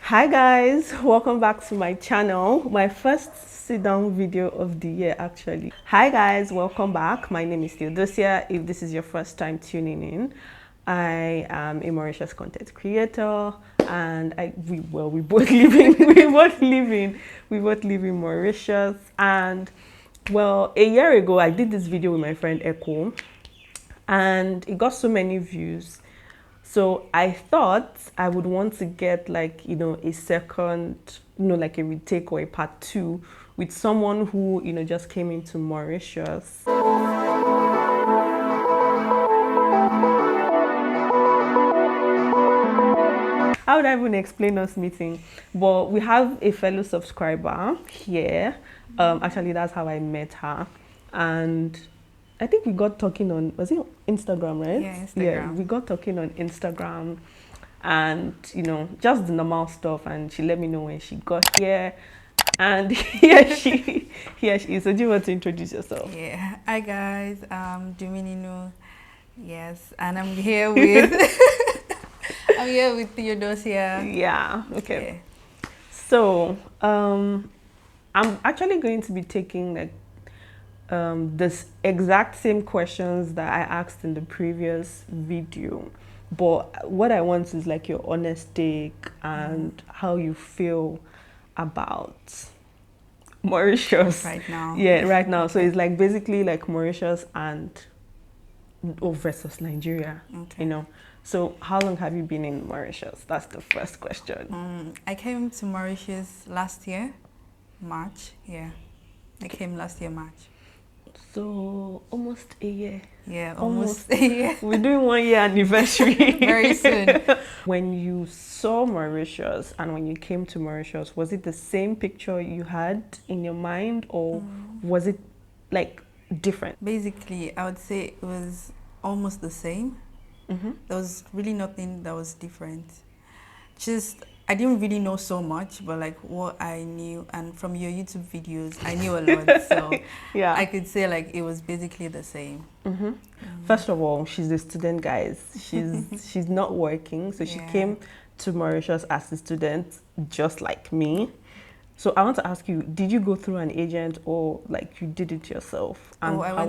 Hi guys, welcome back to my channel. My first sit-down video of the year actually. Hi guys, welcome back. My name is Theodosia. If this is your first time tuning in, I am a Mauritius content creator and we both live in Mauritius. And well, a year ago I did this video with my friend Echo and it got so many views. So I thought I would want to get like, a second, like a retake or a part 2 with someone who, just came into Mauritius. How would I even explain us meeting? But we have a fellow subscriber here. Actually, that's how I met her. And I think we got talking on, was it Instagram, right? Yeah, Instagram. Yeah, we got talking on Instagram and, just the normal stuff. And she let me know when she got here. And here she is. So do you want to introduce yourself? Yeah. Hi guys, Dominino. Yes, and I'm here with Theodosia. Yeah, okay. Yeah. So, I'm actually going to be taking like this exact same questions that I asked in the previous video, but what I want is like your honest take and how you feel about Mauritius Right now. Yeah, right now. So it's like basically like Mauritius and versus Nigeria. Okay. So how long have you been in Mauritius? That's the first question. I came to Mauritius last year, March. Yeah, I came last year, March. So almost a year. Yeah, almost a year. We're doing 1 year anniversary. Very soon. When you saw Mauritius and when you came to Mauritius, was it the same picture you had in your mind or was it like different? Basically, I would say it was almost the same. There was really nothing that was different. Just, I didn't really know so much, but like what I knew, and from your YouTube videos, I knew a lot. So Yeah, I could say like it was basically the same. First of all, she's a student, guys. She's not working, so she came to Mauritius as a student, just like me. So I want to ask you, did you go through an agent or like you did it yourself? And I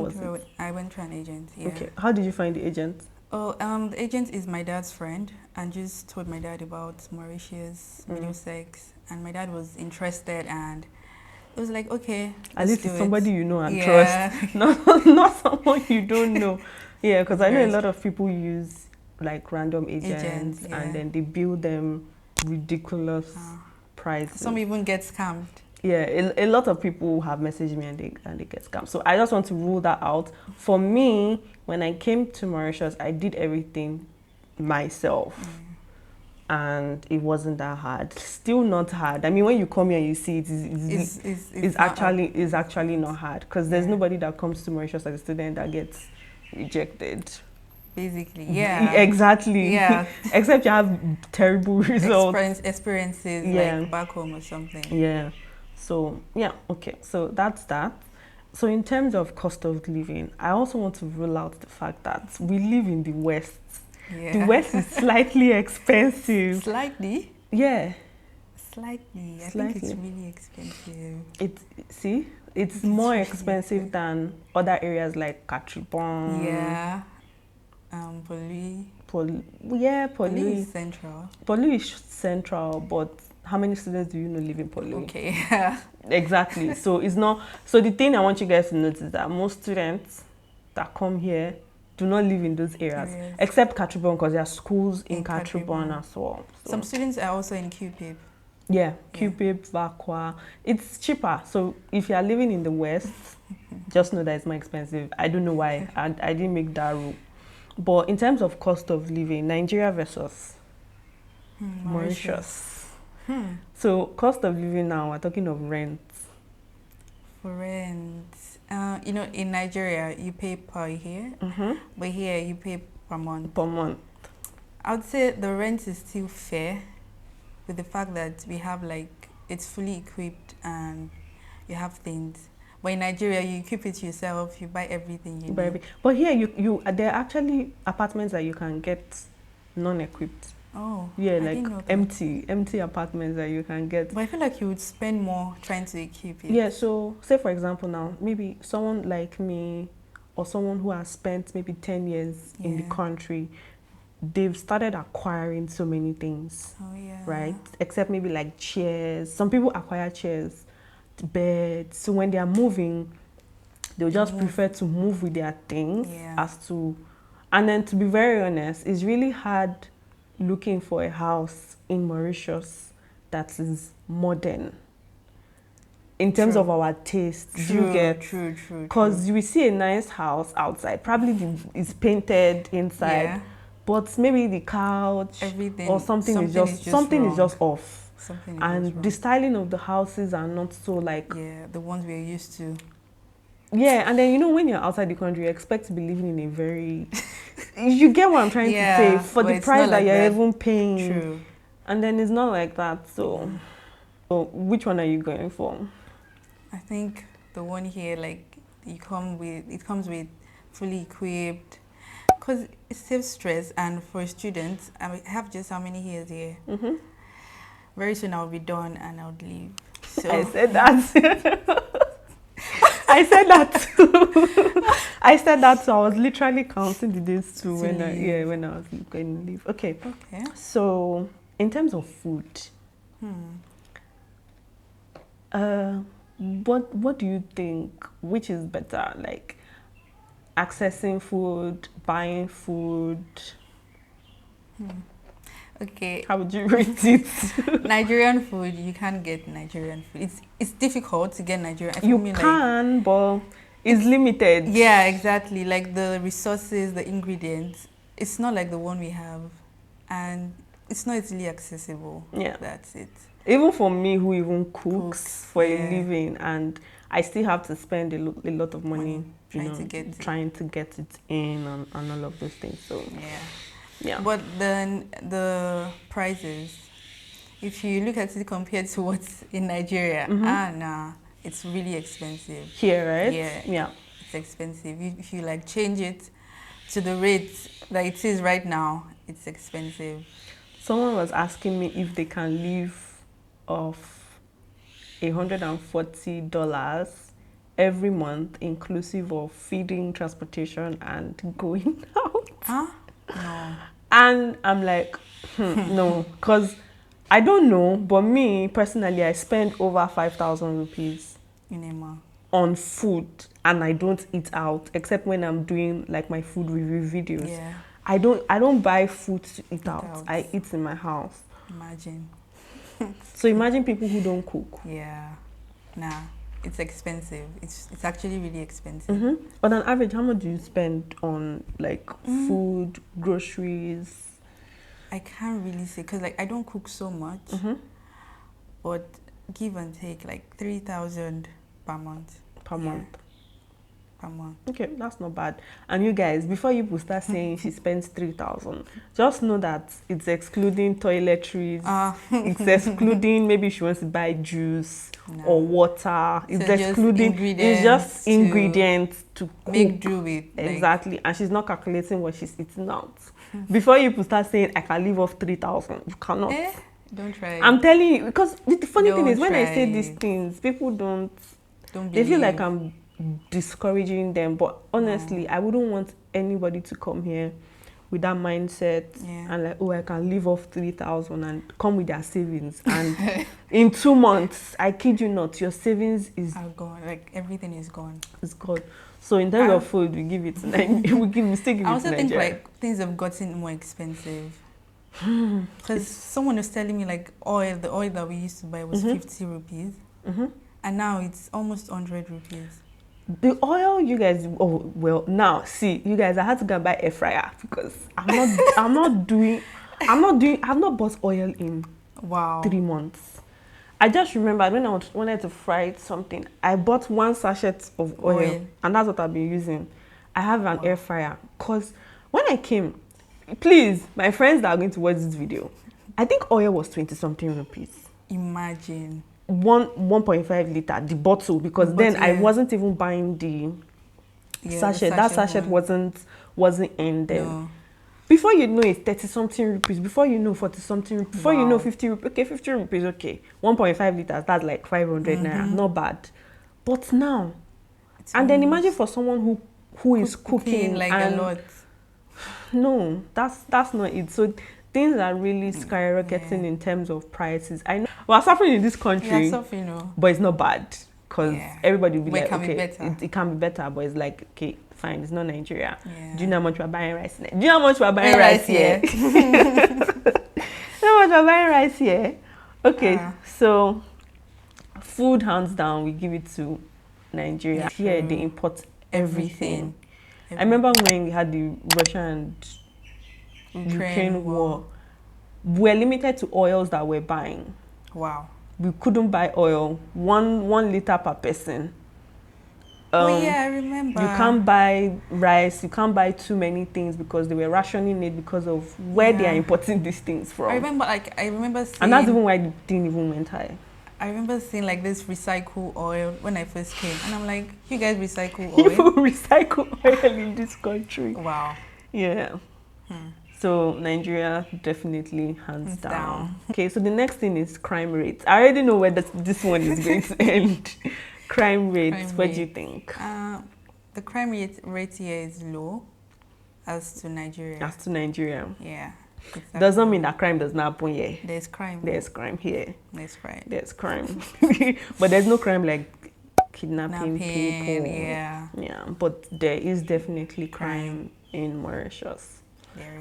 went through an agent. Yeah. Okay, how did you find the agent? The agent is my dad's friend, and just told my dad about Mauritius, Middlesex, and my dad was interested, and it was like, okay, at least it's somebody you know and Yeah. trust, not someone you don't know. Yeah, because I know a lot of people use like random agents and then they bill them ridiculous prices. Some even get scammed. Yeah, a lot of people have messaged me and they get scammed. So I just want to rule that out. For me, when I came to Mauritius, I did everything myself. And it wasn't that hard. Still not hard. I mean, when you come here, you see it's actually not hard because there's nobody that comes to Mauritius as a student that gets rejected. Basically, yeah. Exactly. Yeah. Except you have terrible results. Experiences like back home or something. Yeah. So, yeah, okay. So that's that. So in terms of cost of living, I also want to rule out the fact that we live in the West. Yeah. The West is slightly expensive. Slightly? Yeah. Slightly. I think it's really expensive. It's more really expensive than other areas like Katribon. Yeah. Poli. Poli is central. Poli is central, but how many students do you know live in Poli? Okay. Yeah. Exactly. So it's not. So the thing I want you guys to notice is that most students that come here do not live in those areas, except Katribon, because there are schools in Katribon as well. So. Some students are also in QPIP. Yeah, QPIP, Vakwa. It's cheaper. So if you are living in the West, just know that it's more expensive. I don't know why. I didn't make that rule. But in terms of cost of living, Nigeria versus Mauritius. So cost of living now, we're talking of rent. For rent, in Nigeria you pay per year, but here you pay per month. Per month. I would say the rent is still fair, with the fact that we have like it's fully equipped and you have things. But in Nigeria, you keep it yourself. You buy everything you need. But here, there are actually apartments that you can get non-equipped. Oh, Yeah, I like didn't know that. empty apartments that you can get. But I feel like you would spend more trying to keep it. Yeah, so say for example now, maybe someone like me or someone who has spent maybe 10 years in the country, they've started acquiring so many things. Oh, yeah. Right? Except maybe like chairs. Some people acquire chairs, beds. So when they are moving, they'll just prefer to move with their things as to, and then to be very honest, it's really hard looking for a house in Mauritius that is modern in terms of our taste. Do you get? True. Because you will see a nice house outside, probably it's painted inside, but maybe the couch or something is just off. And the styling of the houses are not so like the ones we're used to. Yeah, and then you know when you're outside the country, you expect to be living in a very you get what I'm trying to say, for the price that you're even paying. True. And then it's not like that. So which one are you going for? I think the one here, like it comes with fully equipped, because it saves stress. And for a student, I have just how many years here? Very soon I'll be done and I'll leave. So I said that. I said that too. I said that too. I was literally counting the days too when I was going to leave. Okay. So in terms of food, what do you think? Which is better, like accessing food, buying food? Okay. How would you rate it? Nigerian food, you can't get Nigerian food. It's difficult to get Nigerian. You can, but it's limited. Yeah, exactly. Like the resources, the ingredients, it's not like the one we have, and it's not easily accessible. Yeah, that's it. Even for me, who even cooks for a living, and I still have to spend a lot of money, trying to get it in and all of those things. So yeah. But then the prices, if you look at it compared to what's in Nigeria, nah, it's really expensive. Here, right? Yeah. It's expensive. If you like change it to the rate that it is right now, it's expensive. Someone was asking me if they can live off $140 every month, inclusive of feeding, transportation, and going out. Huh? No. And I'm like, no, because I don't know, but me personally, I spend over 5,000 rupees in a month on food, and I don't eat out except when I'm doing like my food review videos. Yeah. I don't buy food to eat out. I eat in my house. Imagine. So imagine people who don't cook. Yeah. Nah. It's expensive. It's actually really expensive. On an average, how much do you spend on like food, groceries? I can't really say, because like I don't cook so much, but give and take like 3,000 per month. Per month. Okay, that's not bad. And you guys, before you start saying she spends 3,000, just know that it's excluding toiletries. It's excluding maybe she wants to buy juice or water. It's excluding. It's just ingredients to cook. Make do with. Exactly, and she's not calculating what she's eating out. Before you start saying I can live off 3,000, you cannot. Don't try. I'm telling you, because the funny thing is when I say these things, people don't they feel like I'm discouraging them, but honestly, I wouldn't want anybody to come here with that mindset and like, oh, I can live off 3,000 and come with their savings, and in 2 months, I kid you not, your savings is gone. Like everything is gone. It's gone. So in terms of food, we give it. We still give it. I also to think Nigeria. like things have gotten more expensive. Because someone was telling me like the oil that we used to buy was 50 rupees, and now it's almost 100 rupees. The oil, you guys, oh well, now see, you guys, I had to go and buy air fryer because I've not bought oil in 3 months. I just remembered when I wanted to fry something, I bought 1 sachet of oil, and that's what I've been using. I have an air fryer because when I came, please, my friends that are going to watch this video, I think oil was 20-something rupees. Imagine. 1.5 liter, the bottle, because then I wasn't even buying the sachet. That sachet wasn't in there. No. Before you know it's 30-something rupees. Before you know 40-something. Before you know Wow. 50 rupees. Okay, 50 rupees. Okay, 1.5 liters. That's like 500 naira. Not bad. But now, and then imagine for someone who is cooking like and a lot. no, that's not it. So things are really skyrocketing in terms of prices. I know we're suffering in this country, but it's not bad because everybody will be like, okay, it can be better, but it's like, okay, fine, it's not Nigeria. Do you know how much we're buying rice? Do you know how much we're buying rice here? Do you know how much we're buying rice here? Okay, so food, hands down, we give it to Nigeria. Here they import everything. I remember when we had the Russia and Ukraine war, we're limited to oils that we're buying. Wow. We couldn't buy oil, one liter per person. Oh yeah, I remember. You can't buy rice, you can't buy too many things because they were rationing it because of where they are importing these things from. I remember seeing, and that's even why it didn't even went high. I remember seeing like this recycle oil when I first came, and I'm like, you guys recycle oil? People recycle oil in this country. Wow. Yeah. So Nigeria definitely hands down. Okay, so the next thing is crime rates. I already know where this one is going to end. Crime rates. What do you think? The crime rate here is low as to Nigeria. As to Nigeria. Yeah. Exactly. Does not mean that crime does not happen here. There's crime. There's crime here. There's crime. There's crime. But there's no crime like kidnapping people. Yeah. Yeah. But there is definitely crime in Mauritius.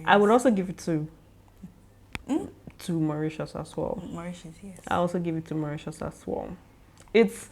I would also give it to Mauritius as well. Mauritius, yes. I also give it to Mauritius as well. It's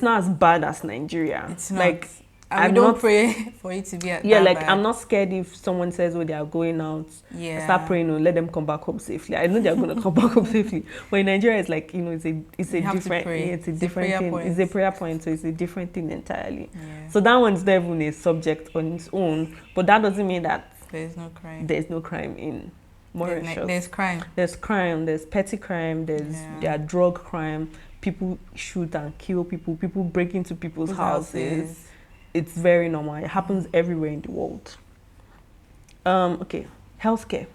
not as bad as Nigeria. It's not. Like, I don't pray for it to be that like bad. I'm not scared if someone says, oh, they are going out. Yeah. I start praying, oh, let them come back home safely. I know they're going to come back home safely. But in Nigeria, it's like, it's a different thing. It's a prayer point. So it's a different thing entirely. Yeah. So that one's not even a subject on its own. But that doesn't mean that there's no crime. There's no crime in Mauritius. There's crime. There's crime. There's petty crime. There's drug crime. People shoot and kill people. People break into people's houses. It's very normal. It happens everywhere in the world. Okay, healthcare.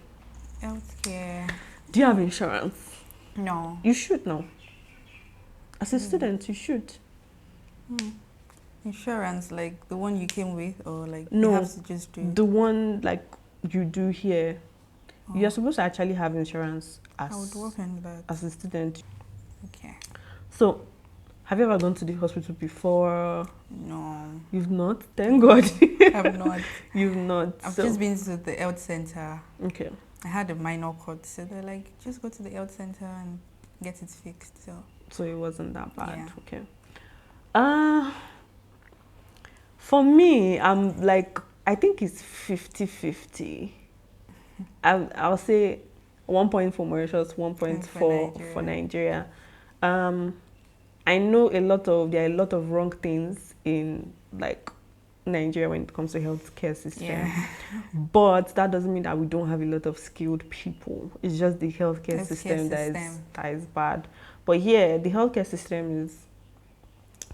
Healthcare. Do you have insurance? No. You should know. As a student, you should. Insurance, like the one you came with, or like no, you have to just do the one like you do here. You're supposed to actually have insurance as I would work on that as a student. Okay. So, have you ever gone to the hospital before? No. You've not? Thank God. I've not. You've not. I've just been to the health center. Okay. I had a minor cut, so they're like, just go to the health center and get it fixed. So it wasn't that bad. Yeah. Okay. For me, I'm like, I think it's 50-50. I'll say 1 point for Mauritius, 1 point for Nigeria. I know there are a lot of wrong things in like Nigeria when it comes to healthcare system. Yeah. But that doesn't mean that we don't have a lot of skilled people. It's just the healthcare system that is bad. But here, the healthcare system is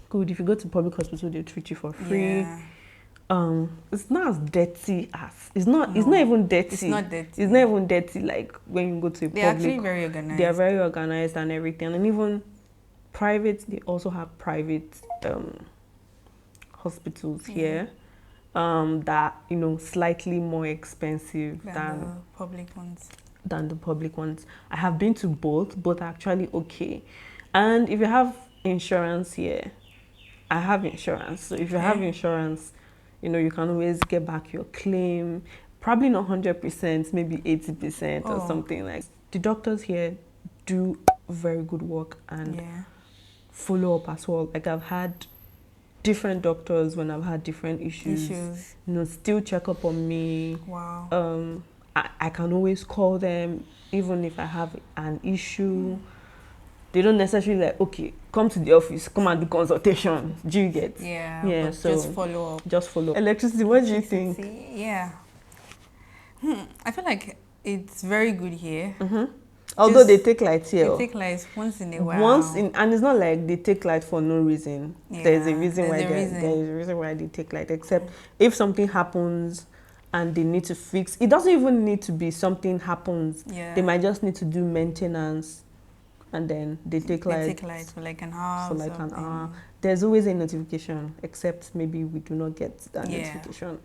good. If you go to public hospital, they treat you for free. Yeah. It's not as dirty as it's not even dirty. It's not dirty. It's not even dirty like when you go to a public. They're actually very organized. They are very organized and everything. And even private, they also have private hospitals here that slightly more expensive than the public ones. I have been to both are actually okay. And if you have insurance here, I have insurance. So if you have insurance, you can always get back your claim. Probably not 100%, maybe 80% or something like. The doctors here do very good work and follow up as well. Like I've had different doctors when I've had different issues. Still check up on me. Wow. I can always call them even if I have an issue. They don't necessarily like, okay, come to the office, come and do consultation. Do you get? Yeah. So just follow up. Just follow. Electricity, what do you think? Yeah. I feel like it's very good here. Although they take lights here. They take lights once in a while. And it's not like they take light for no reason. Yeah, There's a reason why they take light. Except if something happens and they need to fix. It doesn't even need to be something happens. Yeah. They might just need to do maintenance, and then they take like for like an hour. For like an hour. There's always a notification, except maybe we do not get that notification.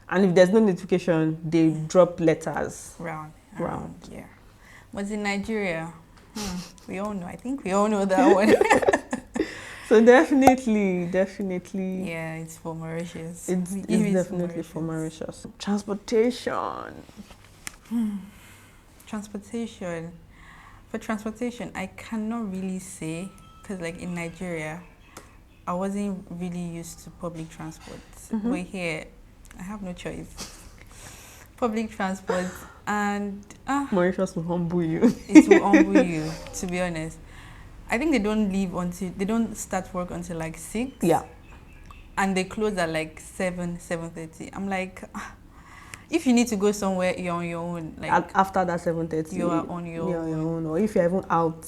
And if there's no notification, they drop letters round. Yeah. But in Nigeria, we all know. I think we all know that one. So definitely. Yeah, it's for Mauritius. It's definitely for Mauritius. Transportation. Transportation. For transportation, I cannot really say, because like in Nigeria, I wasn't really used to public transport. But here, I have no choice. Public transport, and Mauritius will humble you. It will humble you, to be honest. I think they don't start work until like 6. Yeah. And they close at like 7:30. I'm like, if you need to go somewhere, you're on your own. Like after that 7:30, you are on your own. Or if you're even out,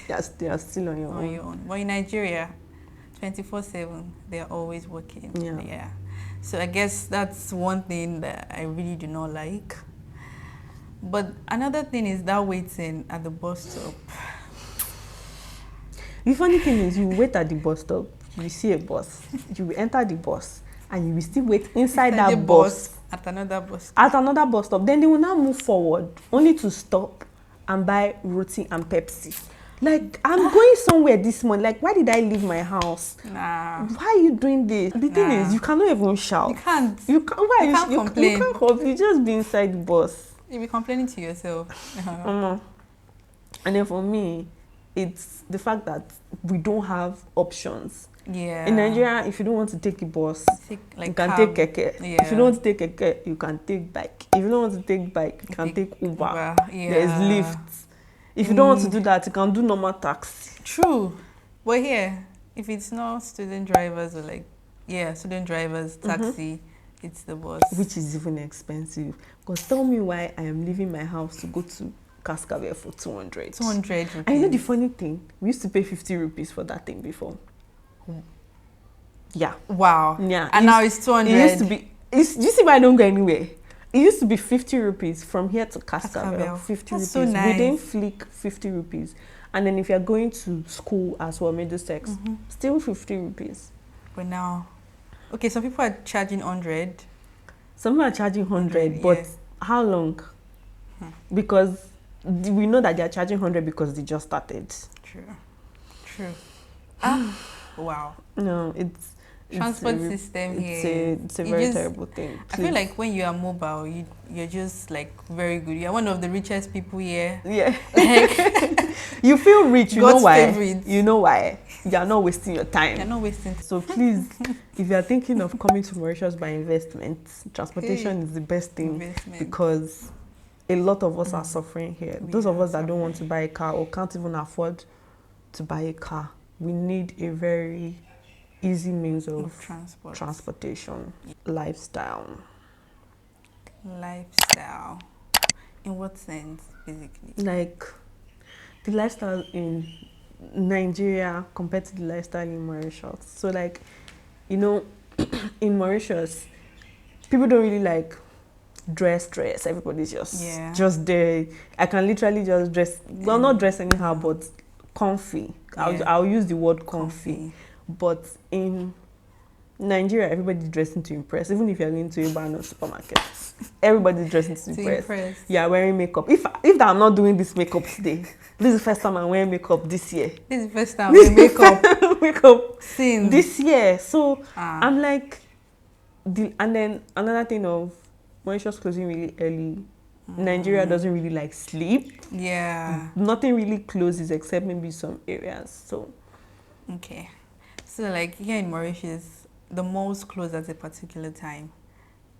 you're still on your own. But in Nigeria, 24/7, they're always working. Yeah. So I guess that's one thing that I really do not like. But another thing is that waiting at the bus stop. The funny thing is, you wait at the bus stop, you see a bus, you will enter the bus, and you will still wait inside that bus. At another bus stop. At another bus stop. Then they will now move forward, only to stop and buy roti and Pepsi. Like, I'm going somewhere this morning. Like, why did I leave my house? Nah. Why are you doing this? The thing is, you cannot even shout. You can't. You can't complain. You can't complain. You just be inside the bus. You'll be complaining to yourself. And then for me, it's the fact that we don't have options. Yeah. In Nigeria, if you don't want to take a bus, you can take keke. Yeah. If you don't want to take keke, you can take bike. If you don't want to take bike, you can take Uber. Yeah. There's lifts. If you don't want to do that, you can do normal taxi. True. But here, if it's not student drivers or student drivers, taxi, it's the bus. Which is even expensive. Because tell me why I am leaving my house to go to Cascaville for 200. 200 rupees. And you know the funny thing? We used to pay 50 rupees for that thing before. Yeah. Wow. Yeah. And now it's 200. It used to be, you see why I don't go anywhere? It used to be 50 rupees from here to Cascaville. 50 That's rupees. so nice. Within Flick, 50 rupees. And then if you're going to school as well, Middlesex, still 50 rupees. But now, okay, some people are charging 100. Some people are charging 100, but how long? Because we know that they are charging 100 because they just started. True. Wow. No, it's transport system here. It's a very terrible thing. I feel like when you are mobile, you're just like very good. You're one of the richest people here. Yeah. Like, you feel rich. You God's know why? favorite. You know why? You're not wasting your time. You're not wasting. So please, if you're thinking of coming to Mauritius by investment, transportation is the best thing because a lot of us are suffering here. Those of us that don't want to buy a car or can't even afford to buy a car, we need a very easy means of transportation. Lifestyle. In what sense, basically? Like the lifestyle in Nigeria compared to the lifestyle in Mauritius. So like, you know, in Mauritius, people don't really like dress. Everybody's just there. I can literally just dress, well, not dress anyhow, but comfy. I'll use the word comfy. But in Nigeria, everybody's dressing to impress. Even if you're going to a bar or supermarket, everybody's dressing to impress. Yeah, wearing makeup. If I'm not doing this makeup today, this is the first time I'm wearing makeup this year. This is the first time I'm wearing makeup since this year. So I'm like, and then another thing of Mauritius closing really early. Nigeria doesn't really like sleep. Yeah. Nothing really closes except maybe some areas. So. Okay. So like here in Mauritius, the malls close at a particular time.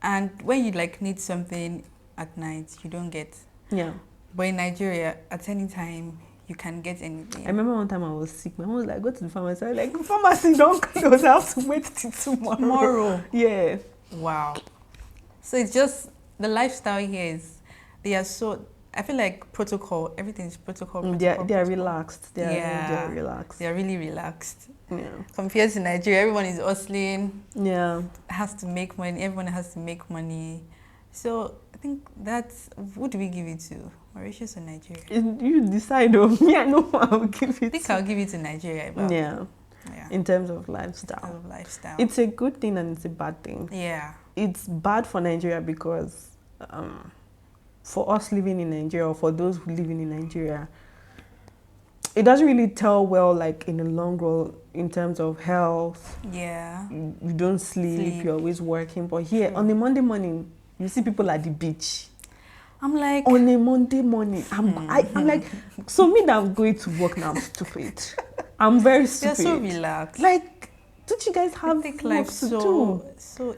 And when you like need something at night, you don't get. Yeah. But in Nigeria, at any time, you can get anything. I remember one time I was sick. My mom was like, go to the pharmacy. I was like, pharmacy don't close. I have to wait till tomorrow. Yeah. Wow. So it's just, the lifestyle here is, they are so, I feel like protocol, everything is protocol. They are relaxed. They are relaxed. They are really relaxed. Yeah. Compared to Nigeria, everyone is hustling. Yeah. Has to make money. Everyone has to make money. So I think that's, who do we give it to? Mauritius or Nigeria? You decide. Oh, me, I know who I'll give it. I think I'll give it to Nigeria. But Yeah. In terms of lifestyle. It's a good thing and it's a bad thing. Yeah. It's bad for Nigeria because for us living in Nigeria, or for those who living in Nigeria, it doesn't really tell well, like in the long run, in terms of health. Yeah. You don't sleep. You're always working. But here, on a Monday morning, you see people at the beach. I'm like... On a Monday morning, I'm like, so me that I'm going to work now, I'm stupid. I'm very stupid. They're so relaxed. Like, don't you guys have take life so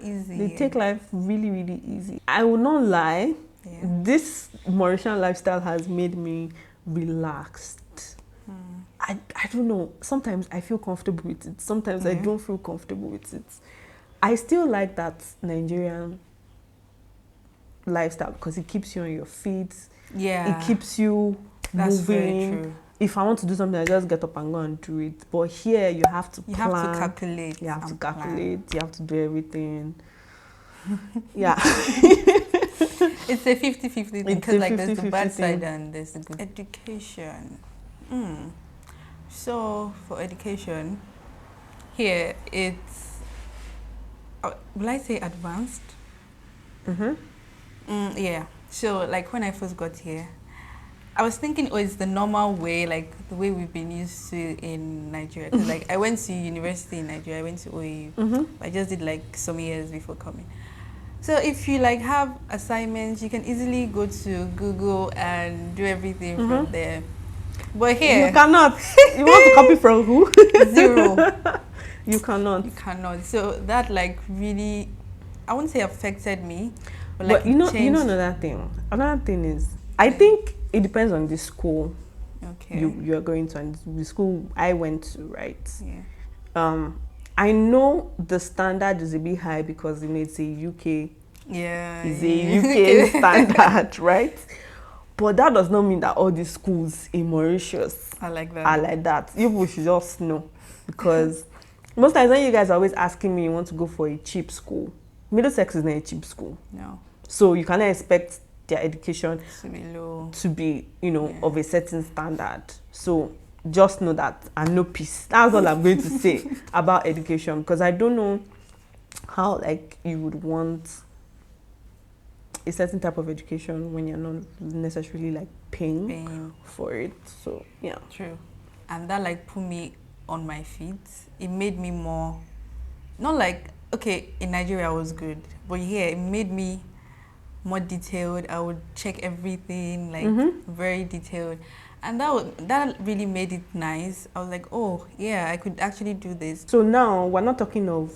easy? They take life really, really easy. I will not lie. Yeah. This Mauritian lifestyle has made me relaxed. I don't know. Sometimes I feel comfortable with it. Sometimes I don't feel comfortable with it. I still like that Nigerian lifestyle because it keeps you on your feet. Yeah. It keeps you moving. Very true. If I want to do something, I just get up and go and do it. But here, you have to plan. You have to calculate. You have to calculate. You have to do everything. Yeah. It's a 50-50 thing because like there's the bad side and there's the good. Education. So for education, here it's, will I say advanced? Yeah. So like when I first got here, I was thinking, oh, it's the normal way, like the way we've been used to in Nigeria. Cause like I went to university in Nigeria, I went to OAU. I just did like some years before coming. So if you like have assignments, you can easily go to Google and do everything from there. But here... You cannot. You want to copy from who? Zero. You cannot. You cannot. So that like really, I wouldn't say affected me. But like you know another thing. Another thing is, I think it depends on the school. Okay. You're going to, and the school I went to, right? Yeah. I know the standard is a bit high because it's a UK. Yeah. It's a UK standard, right? But that does not mean that all the schools in Mauritius are like that. You should just know. Because most times when you guys are always asking me, you want to go for a cheap school. Middlesex is not a cheap school. No. So you cannot expect their education to be low. To be, of a certain standard. So just know that and know peace. That's all I'm going to say about education. Because I don't know how like you would want a certain type of education when you're not necessarily like paying for it. So yeah. True. And that like put me on my feet. It made me more, not like, okay, in Nigeria I was good, but here it made me more detailed. I would check everything like very detailed. And that really made it nice. I was like, oh yeah, I could actually do this. So now we're not talking of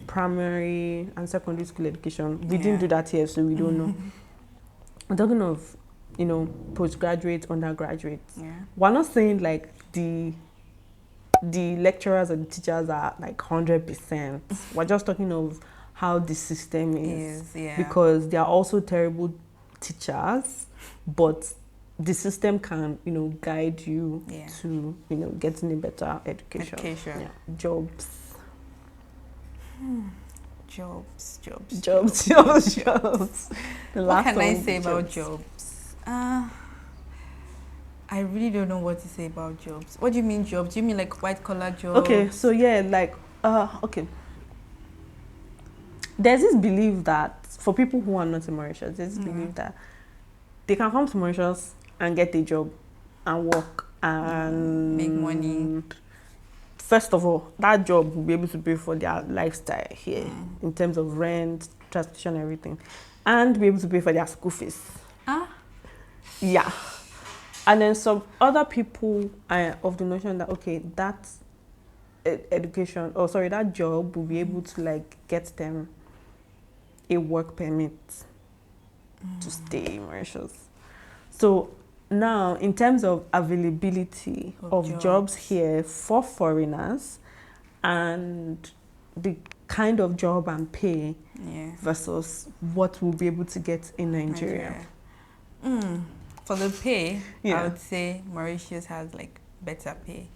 primary and secondary school education. We didn't do that here, so we don't know. We're talking of, postgraduate, undergraduate. Yeah. We're not saying like the lecturers and the teachers are like 100%. We're just talking of how the system is. Because they are also terrible teachers, but the system can, guide you to, getting a better education. Yeah. Jobs. Jobs. What can I say about jobs? I really don't know what to say about jobs. What do you mean jobs? Do you mean like white collar jobs? Okay, so yeah, like okay. There's this belief that for people who are not in Mauritius, there's this belief that they can come to Mauritius and get a job and work and make money. First of all, that job will be able to pay for their lifestyle here in terms of rent, transportation, everything, and be able to pay for their school fees. Yeah. And then some other people are of the notion that, okay, that that job will be able to like get them a work permit to stay in Mauritius. So now, in terms of availability of jobs here for foreigners and the kind of job and pay versus what we'll be able to get in Nigeria. For the pay, I would say Mauritius has like better pay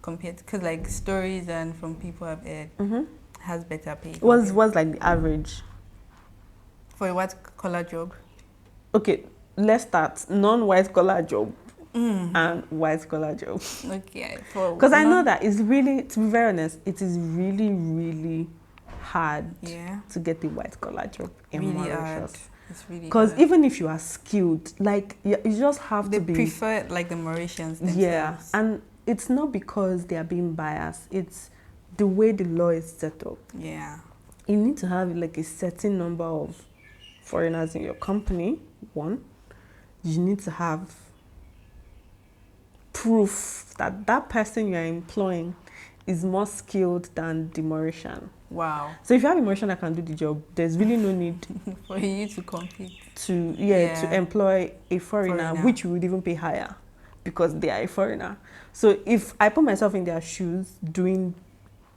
compared to, because like stories and from people I've heard has better pay. What's like the average? For a white collar job? Okay, let's start non-white collar job and white collar job. Okay. Because I know that it's really, to be very honest, it is really, really hard to get a white collar job in Mauritius. It's really because even if you are skilled, like you just have to be. They prefer like the Mauritians themselves. Yeah, and it's not because they are being biased. It's the way the law is set up. Yeah. You need to have like a certain number of foreigners in your company. One, you need to have proof that that person you are employing is more skilled than the Mauritian. Wow. So if you have a Mauritian that can do the job, there's really no need for you to compete. To employ a foreigner, which we would even pay higher because they are a foreigner. So if I put myself in their shoes doing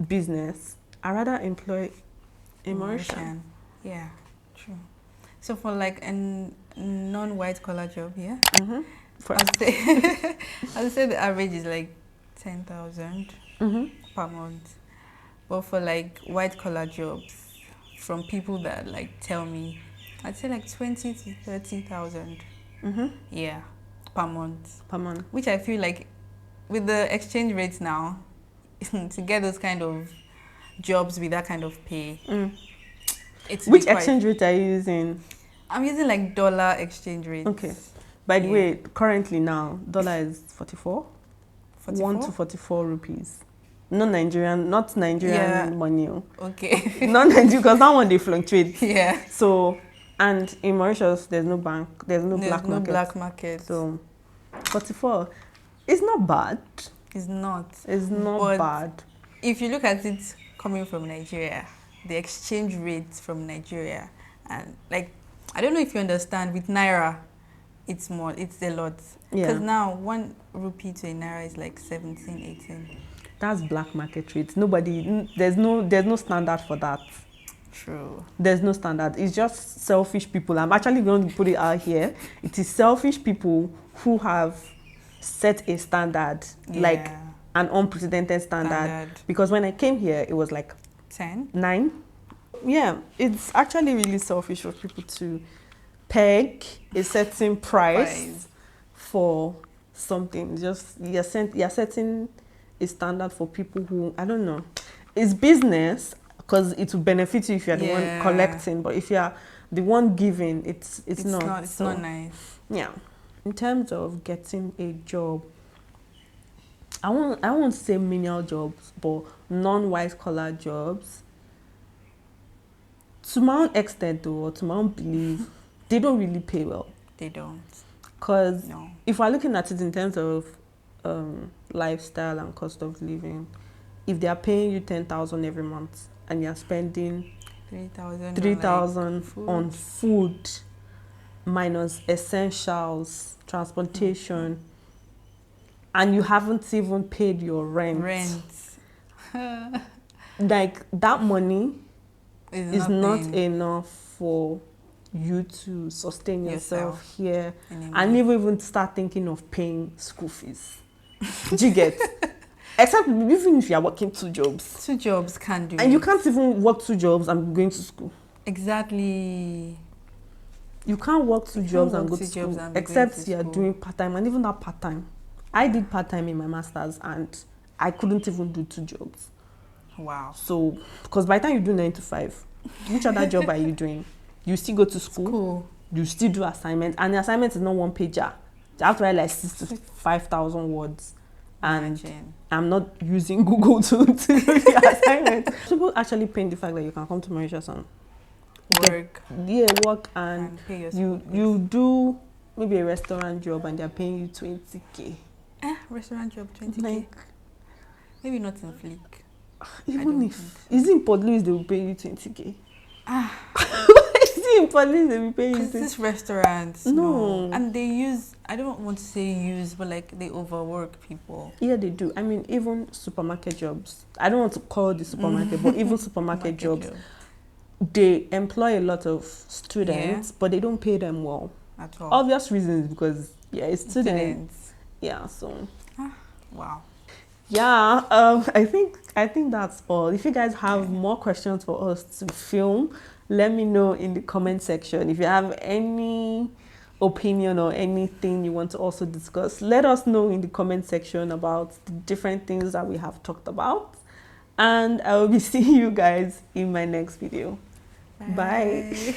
business, I'd rather employ a Mauritian. Yeah, true. So for like a non-white collar job, yeah? I'd say the average is like 10,000 per month. But for like white collar jobs, from people that like tell me, I'd say like 20 to 30,000. Yeah, per month. Per month. Which I feel like with the exchange rates now, to get those kind of jobs with that kind of pay. Which exchange rate are you using? I'm using like dollar exchange rate. Okay. By the way, currently now, dollar is 44? 1 to 44 rupees. Not Nigerian money. Okay. Not Nigerian, because that one they fluctuate. Yeah. So, and in Mauritius, there's no bank, there's no black market. So, 44, it's not bad. It's not. It's not bad. If you look at it coming from Nigeria, the exchange rates from Nigeria, and like, I don't know if you understand, with NAIRA, it's more, it's a lot. Because now 1 rupee to a NAIRA is like 17, 18. That's black market rates. There's no standard for that. True. There's no standard. It's just selfish people. I'm actually going to put it out here. It is selfish people who have set a standard, like an unprecedented standard. Because when I came here, it was like 9. Yeah, it's actually really selfish for people to peg a certain price for something. Just you're setting a standard for people who, I don't know, it's business because it will benefit you if you're the one collecting, but if you're the one giving, it's not. It's not nice. Yeah. In terms of getting a job, I won't say menial jobs, but non-white collar jobs. To my own extent, though, or to my own belief, they don't really pay well. They don't. Because if we're looking at it in terms of lifestyle and cost of living, if they are paying you 10,000 every month and you're spending 3,000 on food minus essentials, transportation, and you haven't even paid your rent. Like that money is not enough for you to sustain yourself here and even start thinking of paying school fees. Do you get? Except even if you are working 2 jobs. 2 jobs can do and you can't even work 2 jobs and going to school. Exactly. You can't work 2 jobs and go to school. Except you are doing part-time, and even that part-time. I did part-time in my master's and I couldn't even do 2 jobs. Wow. So, because by the time you do 9 to 5, which other job are you doing? You still go to school. You still do assignments, and the assignment is not 1 pager. You have to write like 6,000 to 5,000 words. And I'm not using Google to do the assignment. People actually paint the fact that you can come to Mauritius and work and pay you do maybe a restaurant job and they're paying you 20K. Restaurant job 20K? Maybe not in Fleek. Even if it's in Port Louis, they will pay you 20K. In Port Louis, they will pay you 20K. This restaurants, no. And they use, I don't want to say use, but like they overwork people. Yeah, they do. I mean, even supermarket jobs. I don't want to call the supermarket, but even supermarket jobs, they employ a lot of students, but they don't pay them well. At all. Obvious reasons, because it's students. Yeah, so. Wow. Yeah, I think that's all. If you guys have more questions for us to film let me know in the comment section. If you have any opinion or anything you want to also discuss, let us know in the comment section about the different things that we have talked about. And I will be seeing you guys in my next video. Bye.